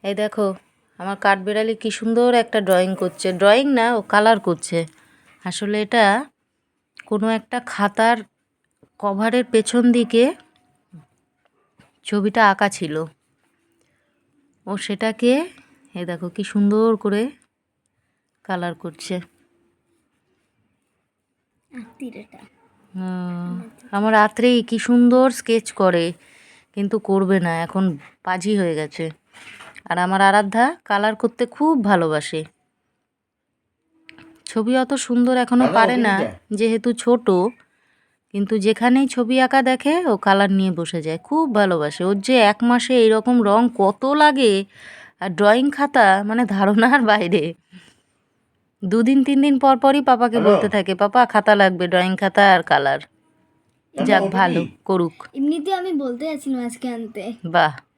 এই দেখো আমার কাঠবিড়ালি কি সুন্দর একটা ড্রয়িং করছে, ড্রয়িং না ও কালার করছে। আসলে এটা কোনো একটা খাতার কভারের পেছন দিকে ছবিটা আঁকা ছিল, ও সেটাকে এই দেখো কি সুন্দর করে কালার করছে। আমার রাত্রেই কি সুন্দর স্কেচ করে, কিন্তু করবে না, এখন পাজি হয়ে গেছে। আর আমার আরাধ্যা কালার করতে খুব ভালোবাসে। ছবি অত সুন্দর এখনো পারে না যেহেতু ছোট, কিন্তু যেখানেই ছবি আঁকা দেখে ও কালার নিয়ে বসে যায়, খুব ভালোবাসে। ওর যে 1 মাসে এইরকম রং কত লাগে, আর ড্রয়িং খাতা মানে ধারণার বাইরে। 2 দিন 3 দিন পর পরই পাপাকে বলতে থাকে, পাপা খাতা লাগবে, ড্রয়িং খাতা আর কালার। যাক ভালো করুক। এমনিতে আমি বলতে যাচ্ছিলাম আজকে আনতে। বাহ।